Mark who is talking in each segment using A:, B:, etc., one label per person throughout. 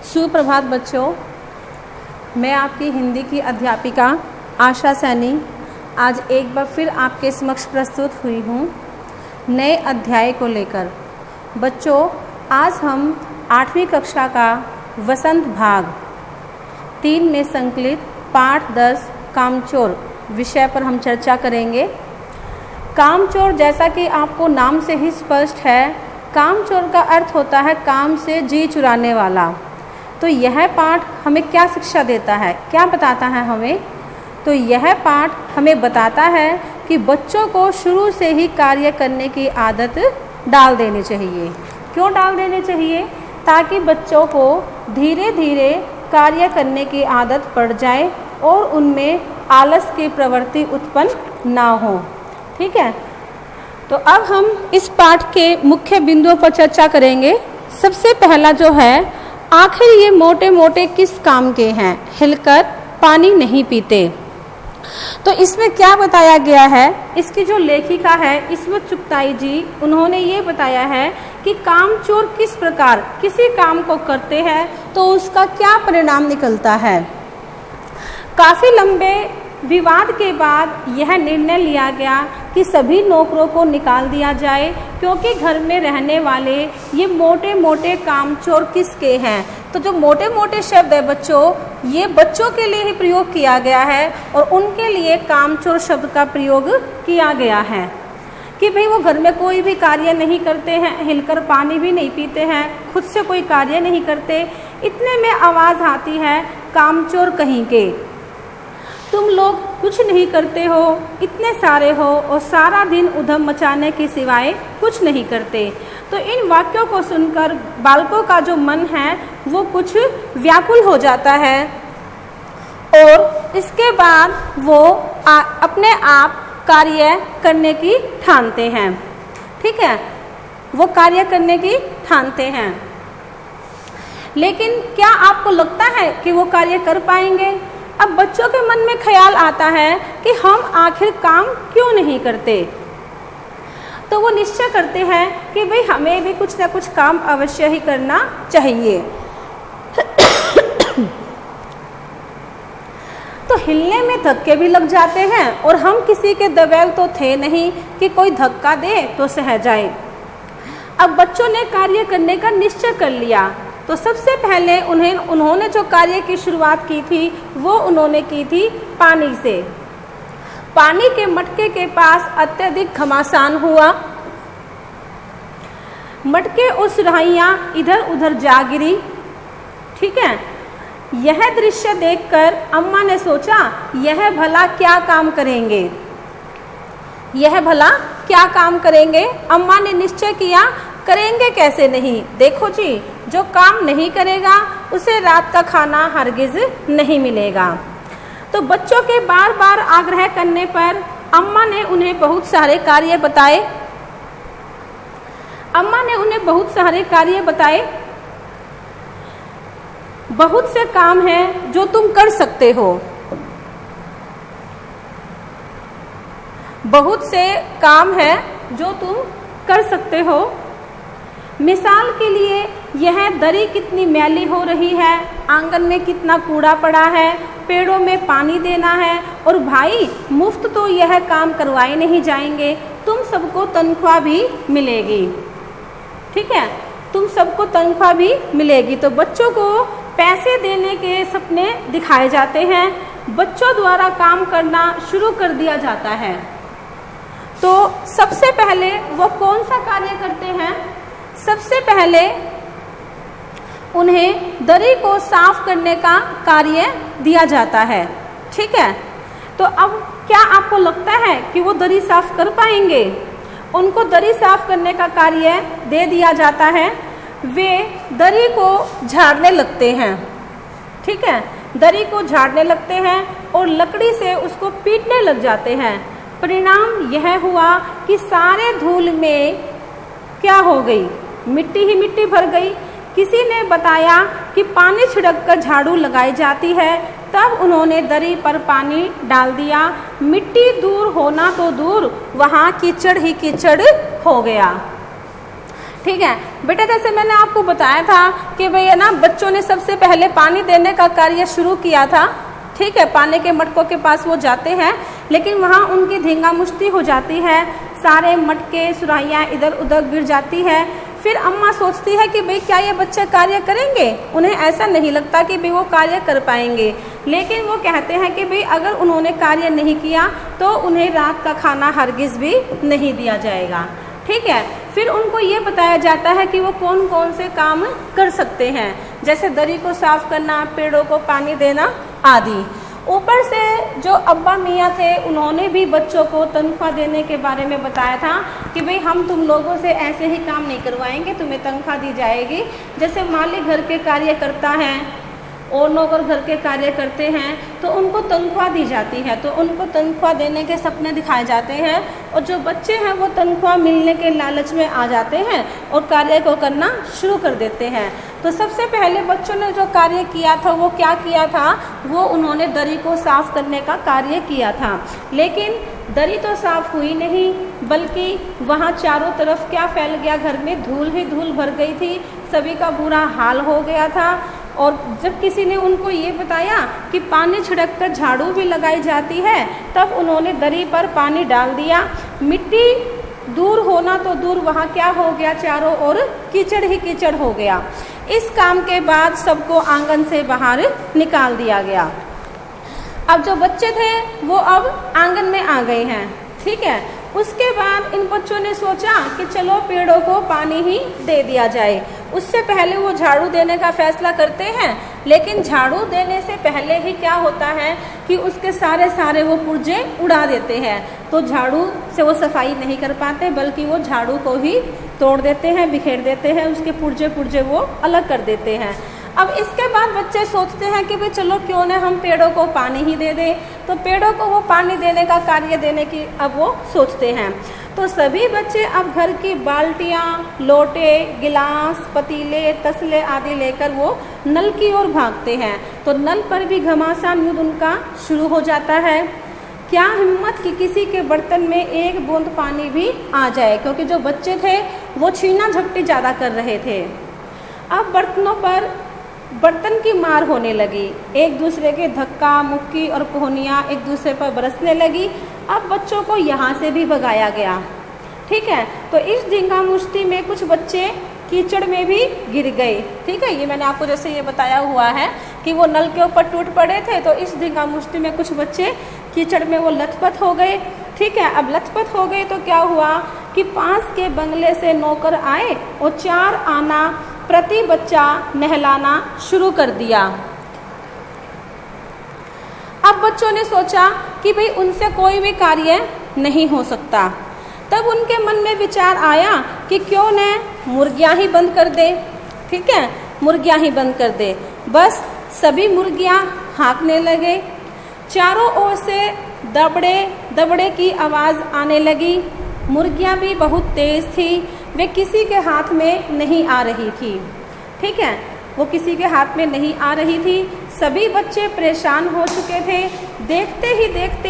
A: सुप्रभात बच्चों, मैं आपकी हिंदी की अध्यापिका आशा सैनी आज एक बार फिर आपके समक्ष प्रस्तुत हुई हूँ नए अध्याय को लेकर। बच्चों, आज हम 8वीं कक्षा का वसंत भाग 3 में संकलित पाठ 10 कामचोर विषय पर हम चर्चा करेंगे। कामचोर, जैसा कि आपको नाम से ही स्पष्ट है, कामचोर का अर्थ होता है काम से जी चुराने वाला। तो यह पाठ हमें क्या शिक्षा देता है, क्या बताता है हमें? तो यह पाठ हमें बताता है कि बच्चों को शुरू से ही कार्य करने की आदत डाल देनी चाहिए। क्यों डाल देनी चाहिए? ताकि बच्चों को धीरे धीरे कार्य करने की आदत पड़ जाए और उनमें आलस की प्रवृत्ति उत्पन्न ना हो। ठीक है, तो अब हम इस पाठ के मुख्य बिंदुओं पर चर्चा करेंगे। सबसे पहला जो है, आखिर ये मोटे मोटे किस काम के हैं, हिलकर पानी नहीं पीते। तो इसमें क्या बताया गया है, इसकी जो लेखिका है इस्मत चुगताई जी, उन्होंने ये बताया है कि कामचोर किस प्रकार किसी काम को करते हैं तो उसका क्या परिणाम निकलता है। काफ़ी लंबे विवाद के बाद यह निर्णय लिया गया कि सभी नौकरों को निकाल दिया जाए, क्योंकि घर में रहने वाले ये मोटे मोटे कामचोर किसके हैं। तो जो मोटे मोटे शब्द है बच्चों, ये बच्चों के लिए ही प्रयोग किया गया है और उनके लिए कामचोर शब्द का प्रयोग किया गया है कि भाई वो घर में कोई भी कार्य नहीं करते हैं, हिलकर पानी भी नहीं पीते हैं, खुद से कोई कार्य नहीं करते। इतने में आवाज़ आती है, कामचोर कहीं के, तुम लोग कुछ नहीं करते हो, इतने सारे हो और सारा दिन उधम मचाने के सिवाय कुछ नहीं करते। तो इन वाक्यों को सुनकर बालकों का जो मन है वो कुछ व्याकुल हो जाता है और इसके बाद वो अपने आप कार्य करने की ठानते हैं। ठीक है, वो कार्य करने की ठानते हैं, लेकिन क्या आपको लगता है कि वो कार्य कर पाएंगे? अब बच्चों के मन में ख्याल आता है कि हम आखिर काम क्यों नहीं करते। तो वो निश्चय करते हैं कि भाई हमें भी कुछ ना कुछ काम अवश्य ही करना चाहिए। तो हिलने में धक्के भी लग जाते हैं और हम किसी के दबेल तो थे नहीं कि कोई धक्का दे तो सह जाए। अब बच्चों ने कार्य करने का निश्चय कर लिया, तो सबसे पहले उन्होंने जो कार्य की शुरुआत की थी वो उन्होंने की थी पानी से। पानी के मटके के पास अत्यधिक घमासान हुआ, मटके और सुराहियां इधर उधर जा गिरी। ठीक है, यह दृश्य देखकर अम्मा ने सोचा, यह भला क्या काम करेंगे, यह भला क्या काम करेंगे। अम्मा ने निश्चय किया, करेंगे कैसे नहीं। देखो जी, जो काम नहीं करेगा उसे रात का खाना हरगिज नहीं मिलेगा। तो बच्चों के बार बार आग्रह करने पर अम्मा ने उन्हें बहुत सारे कार्य बताए। बहुत से काम हैं जो तुम कर सकते हो, बहुत से काम हैं जो तुम कर सकते हो। मिसाल के लिए, यह दरी कितनी मैली हो रही है, आंगन में कितना कूड़ा पड़ा है, पेड़ों में पानी देना है, और भाई मुफ्त तो यह काम करवाए नहीं जाएंगे, तुम सबको तनख्वाह भी मिलेगी। ठीक है, तुम सबको तनख्वाह भी मिलेगी। तो बच्चों को पैसे देने के सपने दिखाए जाते हैं, बच्चों द्वारा काम करना शुरू कर दिया जाता है। तो सबसे पहले वो कौन सा कार्य करते हैं? सबसे पहले उन्हें दरी को साफ करने का कार्य दिया जाता है। ठीक है, तो अब क्या आपको लगता है कि वो दरी साफ कर पाएंगे? उनको दरी साफ करने का कार्य दे दिया जाता है, वे दरी को झाड़ने लगते हैं। ठीक है, दरी को झाड़ने लगते हैं और लकड़ी से उसको पीटने लग जाते हैं। परिणाम यह हुआ कि सारे धूल में क्या हो गई, मिट्टी ही मिट्टी भर गई। किसी ने बताया कि पानी छिड़क कर झाड़ू लगाई जाती है, तब उन्होंने दरी पर पानी डाल दिया। मिट्टी दूर होना तो दूर, वहाँ कीचड़ ही कीचड़ हो गया। ठीक है बेटा, जैसे मैंने आपको बताया था कि भैया ना बच्चों ने सबसे पहले पानी देने का कार्य शुरू किया था। ठीक है, पानी के मटकों के पास वो जाते हैं, लेकिन वहाँ उनकी धींगा मुश्ती हो जाती है, सारे मटके सुराहियाँ इधर उधर गिर जाती है। फिर अम्मा सोचती है कि भाई क्या ये बच्चे कार्य करेंगे, उन्हें ऐसा नहीं लगता कि भाई वो कार्य कर पाएंगे, लेकिन वो कहते हैं कि भाई अगर उन्होंने कार्य नहीं किया तो उन्हें रात का खाना हरगिज़ भी नहीं दिया जाएगा। ठीक है, फिर उनको ये बताया जाता है कि वो कौन कौन से काम कर सकते हैं, जैसे दरी को साफ करना, पेड़ों को पानी देना आदि। ऊपर से जो अब्बा मियाँ थे उन्होंने भी बच्चों को तनख्वाह देने के बारे में बताया था कि भाई हम तुम लोगों से ऐसे ही काम नहीं करवाएंगे, तुम्हें तनख्वाह दी जाएगी। जैसे मालिक घर के कार्य करता है और नौकर घर के कार्य करते हैं तो उनको तनख्वाह दी जाती है, तो उनको तनख्वाह देने के सपने दिखाए जाते हैं, और जो बच्चे हैं वो तनख्वाह मिलने के लालच में आ जाते हैं और कार्य को करना शुरू कर देते हैं। तो सबसे पहले बच्चों ने जो कार्य किया था वो क्या किया था, वो उन्होंने दरी को साफ करने का कार्य किया था। लेकिन दरी तो साफ हुई नहीं, बल्कि वहाँ चारों तरफ क्या फैल गया, घर में धूल ही धूल भर गई थी, सभी का बुरा हाल हो गया था। और जब किसी ने उनको ये बताया कि पानी छिड़क कर झाड़ू भी लगाई जाती है, तब उन्होंने दरी पर पानी डाल दिया। मिट्टी दूर होना तो दूर, वहाँ क्या हो गया, चारों ओर कीचड़ ही कीचड़ हो गया। इस काम के बाद सबको आंगन से बाहर निकाल दिया गया। अब जो बच्चे थे वो अब आंगन में आ गए हैं। ठीक है, उसके बाद इन बच्चों ने सोचा कि चलो पेड़ों को पानी ही दे दिया जाए। उससे पहले वो झाड़ू देने का फैसला करते हैं, लेकिन झाड़ू देने से पहले ही क्या होता है कि उसके सारे वो पुर्जे उड़ा देते हैं। तो झाड़ू से वो सफाई नहीं कर पाते, बल्कि वो झाड़ू को ही तोड़ देते हैं, बिखेर देते हैं, उसके पुर्जे वो अलग कर देते हैं। अब इसके बाद बच्चे सोचते हैं कि भाई चलो क्यों न हम पेड़ों को पानी ही दे दें, तो पेड़ों को वो पानी देने का कार्य देने की अब वो सोचते हैं। तो सभी बच्चे अब घर की बाल्टियाँ, लोटे, गिलास, पतीले, तसले आदि लेकर वो नल की ओर भागते हैं। तो नल पर भी घमासान युद्ध उनका शुरू हो जाता है। क्या हिम्मत कि किसी के बर्तन में एक बूंद पानी भी आ जाए, क्योंकि जो बच्चे थे वो छीना झपटी ज़्यादा कर रहे थे। अब बर्तनों पर बर्तन की मार होने लगी, एक दूसरे के धक्का मुक्की और कोहनियाँ एक दूसरे पर बरसने लगी। अब बच्चों को यहाँ से भी भगाया गया। ठीक है, तो इस धींगा मुश्ती में कुछ बच्चे कीचड़ में भी गिर गए। ठीक है, ये मैंने आपको जैसे ये बताया हुआ है कि वो नल के ऊपर टूट पड़े थे, तो इस धींगा मुश्ती में कुछ बच्चे कीचड़ में वो लथपथ हो गए। ठीक है, अब लथपथ हो गए तो क्या हुआ कि पास के बंगले से नौकर आए और 4 आना प्रति बच्चा नहलाना शुरू कर दिया। अब बच्चों ने सोचा कि भाई उनसे कोई भी कार्य नहीं हो सकता। तब उनके मन में विचार आया कि क्यों न मुर्गियाँ ही बंद कर दे। ठीक है, मुर्गियाँ ही बंद कर दे। बस सभी मुर्गियाँ हाँकने लगे, चारों ओर से दबड़े दबड़े की आवाज़ आने लगी। मुर्गियाँ भी बहुत तेज़ थी, वे किसी के हाथ में नहीं आ रही थी। ठीक है, वो किसी के हाथ में नहीं आ रही थी। सभी बच्चे परेशान हो चुके थे। देखते ही देखते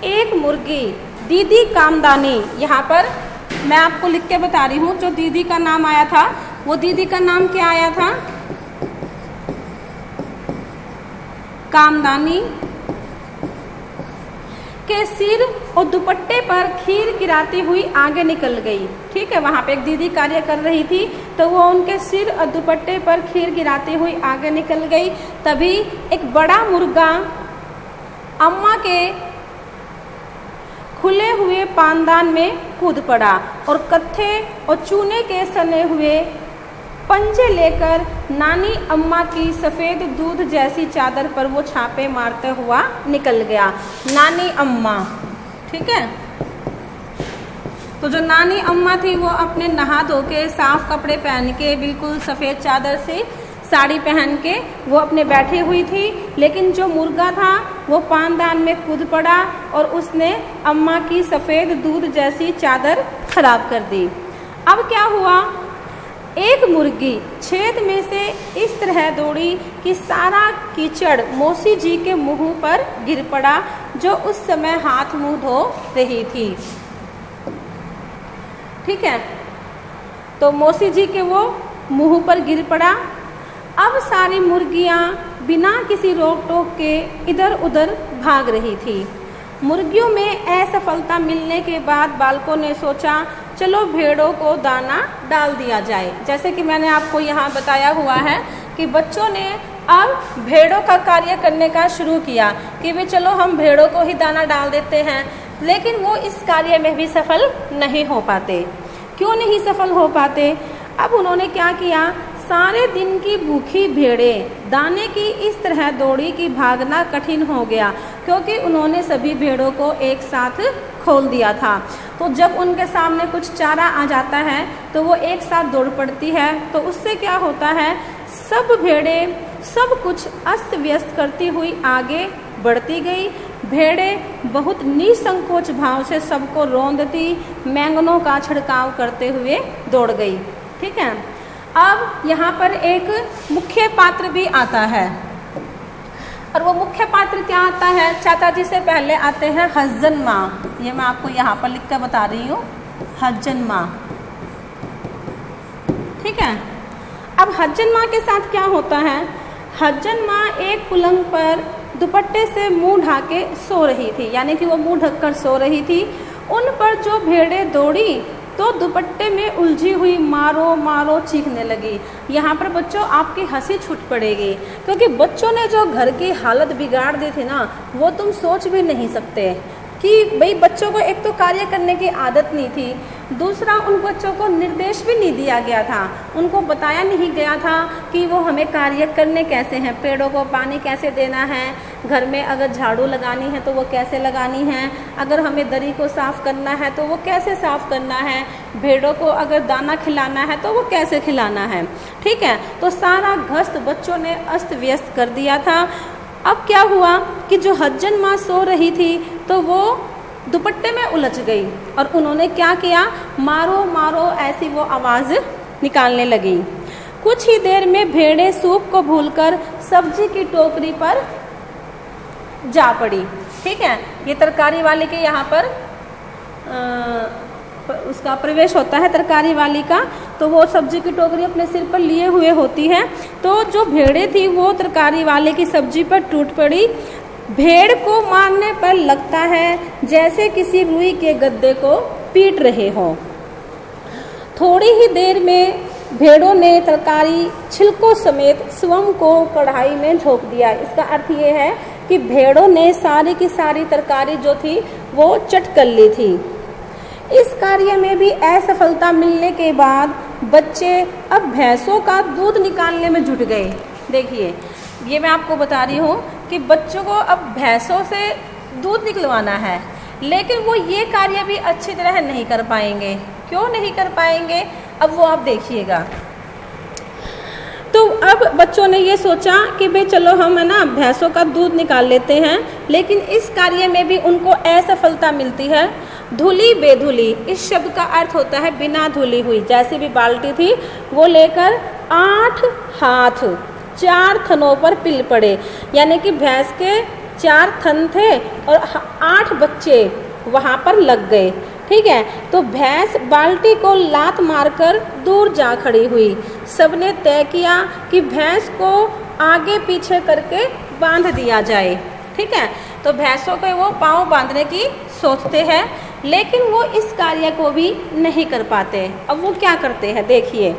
A: एक मुर्गी, दीदी कामदानी, यहाँ पर मैं आपको लिख के बता रही हूँ, जो दीदी का नाम आया था वो दीदी का नाम क्या आया था, कामदानी, के सिर और दुपट्टे पर खीर गिराती हुई आगे निकल गई। ठीक है, वहाँ पे एक दीदी कार्य कर रही थी, तो वो उनके सिर और दुपट्टे पर खीर गिराती हुई आगे निकल गई। तभी एक बड़ा मुर्गा अम्मा के खुले हुए पानदान में कूद पड़ा और कत्थे और चूने के सने हुए पंजे लेकर नानी अम्मा की सफ़ेद दूध जैसी चादर पर वो छापे मारते हुआ निकल गया। नानी अम्मा, ठीक है, तो जो नानी अम्मा थी वो अपने नहा धो के साफ कपड़े पहन के, बिल्कुल सफ़ेद चादर से साड़ी पहन के वो अपने बैठी हुई थी। लेकिन जो मुर्गा था वो पानदान में कूद पड़ा और उसने अम्मा की सफ़ेद दूध जैसी चादर खराब कर दी। अब क्या हुआ, एक मुर्गी छेद में से इस तरह दौड़ी कि सारा कीचड़ मौसी जी के मुंह पर गिर पड़ा, जो उस समय हाथ मुंह धो रही थी। ठीक है, तो मौसी जी के वो मुंह पर गिर पड़ा। अब सारी मुर्गियां बिना किसी रोक टोक के इधर उधर भाग रही थी। मुर्गियों में असफलता मिलने के बाद बालकों ने सोचा चलो भेड़ों को दाना डाल दिया जाए। जैसे कि मैंने आपको यहाँ बताया हुआ है कि बच्चों ने अब भेड़ों का कार्य करने का शुरू किया कि वे चलो हम भेड़ों को ही दाना डाल देते हैं, लेकिन वो इस कार्य में भी सफल नहीं हो पाते। क्यों नहीं सफल हो पाते? अब उन्होंने क्या किया, सारे दिन की भूखी भेड़ें दाने की इस तरह दौड़ी कि भागना कठिन हो गया, क्योंकि उन्होंने सभी भेड़ों को एक साथ खोल दिया था। तो जब उनके सामने कुछ चारा आ जाता है तो वो एक साथ दौड़ पड़ती है। तो उससे क्या होता है, सब भेड़ें सब कुछ अस्त व्यस्त करती हुई आगे बढ़ती गई। भेड़ें बहुत निसंकोच भाव से सबको रौंदती बैंगनों का छिड़काव करते हुए दौड़ गई। ठीक है, अब यहाँ पर एक मुख्य पात्र भी आता है, और वो मुख्य पात्र क्या आता है, चाचा जी से पहले आते हैं हस्जन माँ। ये मैं आपको यहाँ पर लिख कर बता रही हूँ, हस्जन माँ। ठीक है, अब हस्जन माँ के साथ क्या होता है, हस्जन माँ एक पलंग पर दुपट्टे से मुंह ढाके सो रही थी, यानी कि वो मुंह ढककर सो रही थी। उन पर जो भेड़ें दौड़ी तो दुपट्टे में उलझी हुई मारो मारो चीखने लगी। यहाँ पर बच्चों आपकी हंसी छूट पड़ेगी, क्योंकि बच्चों ने जो घर की हालत बिगाड़ दी थी ना, वो तुम सोच भी नहीं सकते कि भाई बच्चों को एक तो कार्य करने की आदत नहीं थी, दूसरा उन बच्चों को निर्देश भी नहीं दिया गया था, उनको बताया नहीं गया था कि वो हमें कार्य करने कैसे हैं, पेड़ों को पानी कैसे देना है, घर में अगर झाड़ू लगानी है तो वो कैसे लगानी है, अगर हमें दरी को साफ़ करना है तो वो कैसे साफ़ करना है, भेड़ों को अगर दाना खिलाना है तो वो कैसे खिलाना है। ठीक है, तो सारा गश्त बच्चों ने अस्त व्यस्त कर दिया था। अब क्या हुआ कि जो हस्जन माँ सो रही थी तो वो दुपट्टे में उलझ गई, और उन्होंने क्या किया, मारो मारो ऐसी वो आवाज़ निकालने लगी। कुछ ही देर में भेड़ें सूप को भूलकर सब्जी की टोकरी पर जा पड़ी। ठीक है, ये तरकारी वाले के यहाँ पर उसका प्रवेश होता है, तरकारी वाली का, तो वो सब्जी की टोकरी अपने सिर पर लिए हुए होती है। तो जो भेड़ें थी वो तरकारी वाले की सब्जी पर टूट पड़ी। भेड़ को मारने पर लगता है जैसे किसी रुई के गद्दे को पीट रहे हों। थोड़ी ही देर में भेड़ों ने तरकारी छिलकों समेत स्वयं को कढ़ाई में झोंक दिया। इसका अर्थ ये है कि भेड़ों ने सारी की सारी तरकारी जो थी वो चट कर ली थी। इस कार्य में भी असफलता मिलने के बाद बच्चे अब भैंसों का दूध निकालने में जुट गए। देखिए, ये मैं आपको बता रही हूँ कि बच्चों को अब भैंसों से दूध निकलवाना है, लेकिन वो ये कार्य भी अच्छी तरह नहीं कर पाएंगे। क्यों नहीं कर पाएंगे, अब वो आप देखिएगा। तो अब बच्चों ने ये सोचा कि भाई चलो हम है ना भैंसों का दूध निकाल लेते हैं, लेकिन इस कार्य में भी उनको असफलता मिलती है। धुली बेधुली, इस शब्द का अर्थ होता है बिना धुली हुई। जैसे भी बाल्टी थी वो लेकर 8 हाथ 4 थनों पर पिल पड़े, यानी कि भैंस के 4 थन थे और 8 बच्चे वहाँ पर लग गए। ठीक है, तो भैंस बाल्टी को लात मारकर दूर जा खड़ी हुई। सबने तय किया कि भैंस को आगे पीछे करके बांध दिया जाए। ठीक है, तो भैंसों के वो पाँव बांधने की सोचते हैं, लेकिन वो इस कार्य को भी नहीं कर पाते। अब वो क्या करते हैं, देखिए।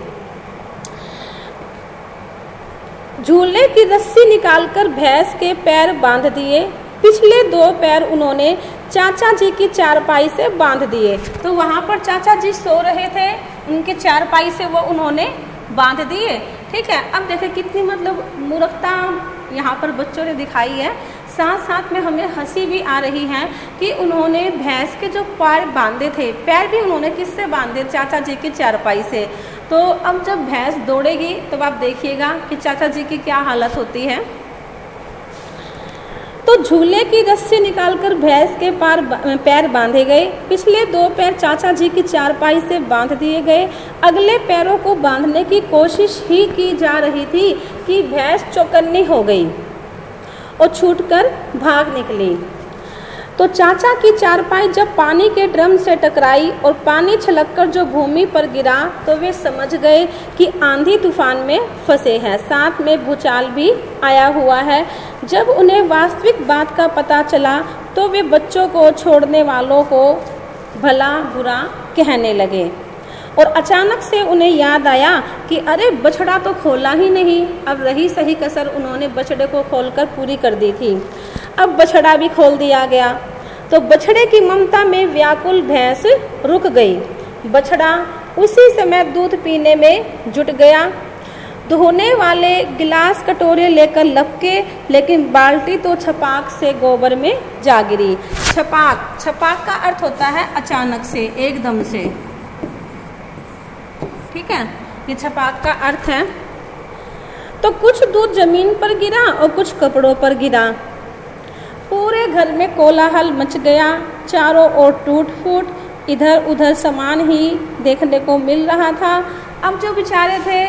A: झूले की रस्सी निकालकर भैंस के पैर बांध दिए। पिछले 2 पैर उन्होंने चाचा जी की चारपाई से बांध दिए। तो वहाँ पर चाचा जी सो रहे थे, उनके चारपाई से वो उन्होंने बांध दिए। ठीक है, अब देखिए कितनी मतलब मूर्खता यहाँ पर बच्चों ने दिखाई है। साथ साथ में हमें हंसी भी आ रही है कि उन्होंने भैंस के जो पैर बांधे थे, पैर भी उन्होंने किससे बांधे, चाचा जी की चारपाई से। तो अब जब भैंस दौड़ेगी तब आप देखिएगा कि चाचा जी की क्या हालत होती है। तो झूले की रस्सी निकालकर भैंस के पैर बांधे गए। पिछले 2 पैर चाचा जी की चारपाई से बांध दिए गए। अगले पैरों को बांधने की कोशिश ही की जा रही थी कि भैंस चौकन्नी हो गई और छूटकर भाग निकली। तो चाचा की चारपाई जब पानी के ड्रम से टकराई और पानी छलककर जो भूमि पर गिरा तो वे समझ गए कि आंधी तूफान में फंसे हैं, साथ में भूचाल भी आया हुआ है। जब उन्हें वास्तविक बात का पता चला तो वे बच्चों को छोड़ने वालों को भला बुरा कहने लगे और अचानक से उन्हें याद आया कि अरे बछड़ा तो खोला ही नहीं। अब रही सही कसर उन्होंने बछड़े को खोलकर पूरी कर दी थी। अब बछड़ा भी खोल दिया गया तो बछड़े की ममता में व्याकुल भैंस रुक गई। बछड़ा उसी समय दूध पीने में जुट गया। धोने वाले गिलास कटोरे लेकर लपके, लेकिन बाल्टी तो छपाक से गोबर में जा गिरी। छपाक, छपाक का अर्थ होता है अचानक से, एकदम से, ठीक है, ये छपाक का अर्थ है। तो कुछ दूध जमीन पर गिरा और कुछ कपड़ों पर गिरा। पूरे घर में कोलाहल मच गया। चारों ओर टूट फूट, इधर उधर सामान ही देखने को मिल रहा था। अब जो बेचारे थे,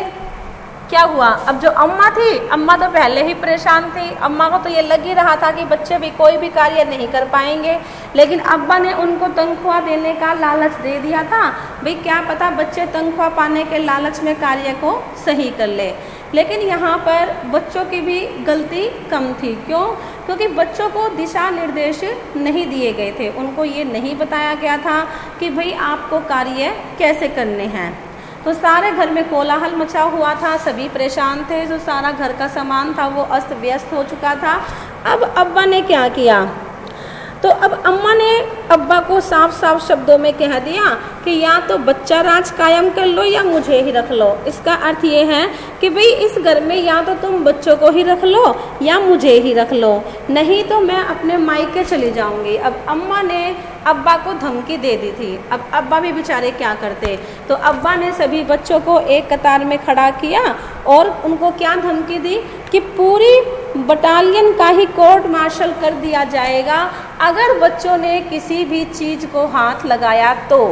A: क्या हुआ, अब जो अम्मा थी, अम्मा तो पहले ही परेशान थी। अम्मा को तो ये लग ही रहा था कि बच्चे भी कोई भी कार्य नहीं कर पाएंगे, लेकिन अब्बा ने उनको तनख्वाह देने का लालच दे दिया था। भाई क्या पता बच्चे तनख्वाह पाने के लालच में कार्य को सही कर ले। लेकिन यहाँ पर बच्चों की भी गलती कम थी। क्यों? क्योंकि बच्चों को दिशा निर्देश नहीं दिए गए थे। उनको ये नहीं बताया गया था कि भाई आपको कार्य कैसे करने हैं। तो सारे घर में कोलाहल मचा हुआ था, सभी परेशान थे। जो सारा घर का सामान था वो अस्त व्यस्त हो चुका था। अब अब्बा ने क्या किया, तो अब अम्मा ने अब्बा को साफ साफ शब्दों में कह दिया कि या तो बच्चा राज कायम कर लो या मुझे ही रख लो। इसका अर्थ ये है कि भाई इस घर में या तो तुम बच्चों को ही रख लो या मुझे ही रख लो, नहीं तो मैं अपने मायके चली जाऊंगी। अब अम्मा ने अब्बा को धमकी दे दी थी। अब अब्बा भी बेचारे क्या करते, तो अब्बा ने सभी बच्चों को एक कतार में खड़ा किया और उनको क्या धमकी दी कि पूरी बटालियन का ही कोर्ट मार्शल कर दिया जाएगा अगर बच्चों ने किसी भी चीज़ को हाथ लगाया तो।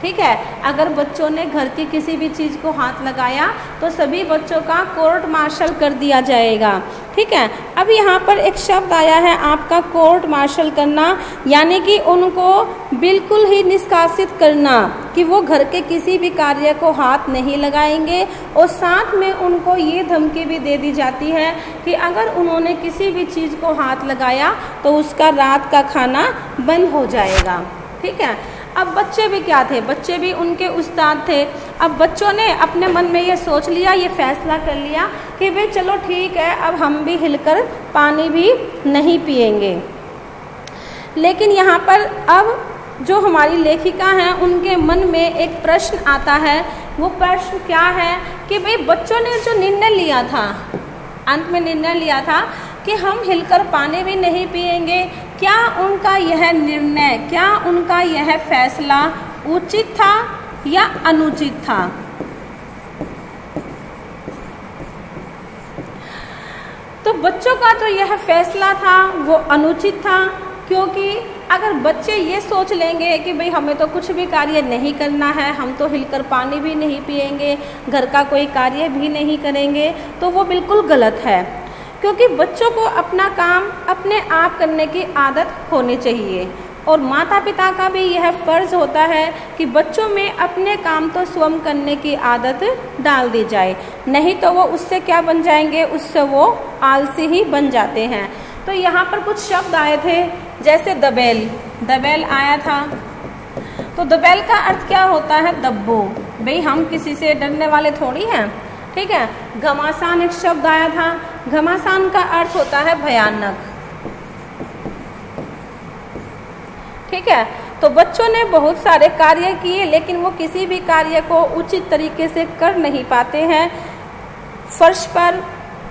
A: ठीक है, अगर बच्चों ने घर की किसी भी चीज़ को हाथ लगाया तो सभी बच्चों का कोर्ट मार्शल कर दिया जाएगा। ठीक है, अब यहाँ पर एक शब्द आया है आपका कोर्ट मार्शल करना, यानी कि उनको बिल्कुल ही निष्कासित करना कि वो घर के किसी भी कार्य को हाथ नहीं लगाएंगे। और साथ में उनको ये धमकी भी दे दी जाती है कि अगर उन्होंने किसी भी चीज़ को हाथ लगाया तो उसका रात का खाना बंद हो जाएगा। ठीक है, अब बच्चे भी क्या थे, बच्चे भी उनके उस्ताद थे। अब बच्चों ने अपने मन में ये सोच लिया, ये फैसला कर लिया कि भाई चलो ठीक है, अब हम भी हिलकर पानी भी नहीं पिएंगे। लेकिन यहाँ पर अब जो हमारी लेखिका हैं उनके मन में एक प्रश्न आता है। वो प्रश्न क्या है कि भाई बच्चों ने जो निर्णय लिया था, अंत में निर्णय लिया था कि हम हिलकर पानी भी नहीं पिएंगे, क्या उनका यह निर्णय, क्या उनका यह फैसला उचित था या अनुचित था? तो बच्चों का जो यह फैसला था वो अनुचित था, क्योंकि अगर बच्चे ये सोच लेंगे कि भाई हमें तो कुछ भी कार्य नहीं करना है, हम तो हिलकर पानी भी नहीं पिएंगे, घर का कोई कार्य भी नहीं करेंगे, तो वो बिल्कुल गलत है। क्योंकि बच्चों को अपना काम अपने आप करने की आदत होनी चाहिए और माता पिता का भी यह फ़र्ज़ होता है कि बच्चों में अपने काम तो स्वयं करने की आदत डाल दी जाए, नहीं तो वो उससे क्या बन जाएंगे, उससे वो आलसी ही बन जाते हैं। तो यहाँ पर कुछ शब्द आए थे, जैसे दबेल, दबेल आया था। तो दबेल का अर्थ क्या होता है, दब्बू, भाई हम किसी से डरने वाले थोड़ी हैं। ठीक है, घमासान एक शब्द आया था, घमासान का अर्थ होता है भयानक। ठीक है, तो बच्चों ने बहुत सारे कार्य किए लेकिन वो किसी भी कार्य को उचित तरीके से कर नहीं पाते हैं। फर्श पर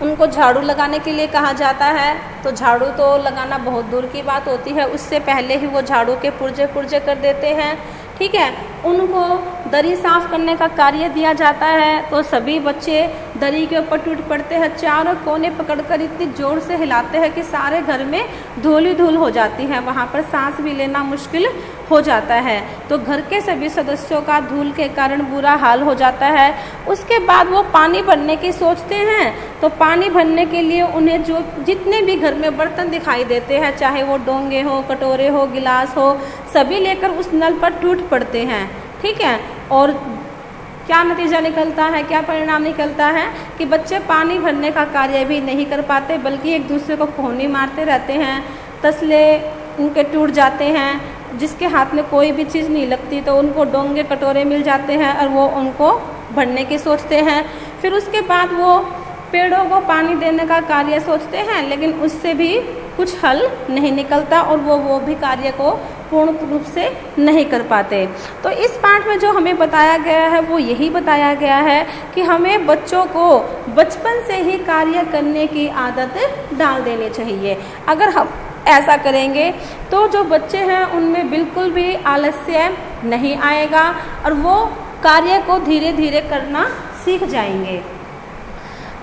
A: उनको झाड़ू लगाने के लिए कहा जाता है, तो झाड़ू तो लगाना बहुत दूर की बात होती है, उससे पहले ही वो झाड़ू के पुर्जे पुर्जे कर देते हैं। ठीक है, उनको दरी साफ करने का कार्य दिया जाता है, तो सभी बच्चे दरी के ऊपर टूट पड़ते हैं, चारों कोने पकड़कर इतनी ज़ोर से हिलाते हैं कि सारे घर में धूल ही धूल हो जाती है, वहाँ पर सांस भी लेना मुश्किल हो जाता है। तो घर के सभी सदस्यों का धूल के कारण बुरा हाल हो जाता है। उसके बाद वो पानी भरने की सोचते हैं, तो पानी भरने के लिए उन्हें जो जितने भी घर में बर्तन दिखाई देते हैं, चाहे वो डोंगे हो, कटोरे हो, गिलास हो, सभी लेकर उस नल पर टूट पड़ते हैं। ठीक है, और क्या नतीजा निकलता है, क्या परिणाम निकलता है कि बच्चे पानी भरने का कार्य भी नहीं कर पाते, बल्कि एक दूसरे को कोहनी मारते रहते हैं, तसले उनके टूट जाते हैं। जिसके हाथ में कोई भी चीज़ नहीं लगती तो उनको डोंगे कटोरे मिल जाते हैं और वो उनको भरने की सोचते हैं। फिर उसके बाद वो पेड़ों को पानी देने का कार्य सोचते हैं, लेकिन उससे भी कुछ हल नहीं निकलता और वो भी कार्य को पूर्ण रूप से नहीं कर पाते। तो इस पाठ में जो हमें बताया गया है वो यही बताया गया है कि हमें बच्चों को बचपन से ही कार्य करने की आदत डाल देनी चाहिए। अगर हम ऐसा करेंगे तो जो बच्चे हैं उनमें बिल्कुल भी आलस्य नहीं आएगा और वो कार्य को धीरे धीरे करना सीख जाएंगे।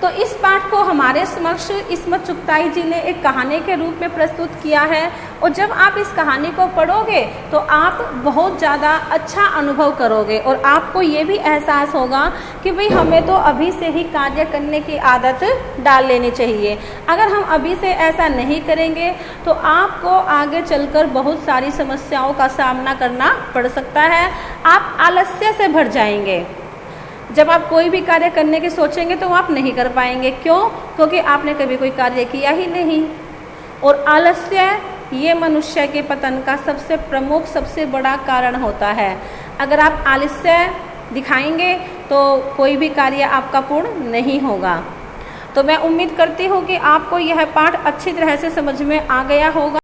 A: तो इस पाठ को हमारे समक्ष इस्मत चुगताई जी ने एक कहानी के रूप में प्रस्तुत किया है, और जब आप इस कहानी को पढ़ोगे तो आप बहुत ज़्यादा अच्छा अनुभव करोगे और आपको ये भी एहसास होगा कि भाई हमें तो अभी से ही कार्य करने की आदत डाल लेनी चाहिए। अगर हम अभी से ऐसा नहीं करेंगे तो आपको आगे चलकर बहुत सारी समस्याओं का सामना करना पड़ सकता है। आप आलस्य से भर जाएंगे। जब आप कोई भी कार्य करने की सोचेंगे तो आप नहीं कर पाएंगे। क्यों? क्योंकि आपने कभी कोई कार्य किया ही नहीं। और आलस्य ये मनुष्य के पतन का सबसे प्रमुख, सबसे बड़ा कारण होता है। अगर आप आलस्य दिखाएंगे तो कोई भी कार्य आपका पूर्ण नहीं होगा। तो मैं उम्मीद करती हूँ कि आपको यह पाठ अच्छी तरह से समझ में आ गया होगा।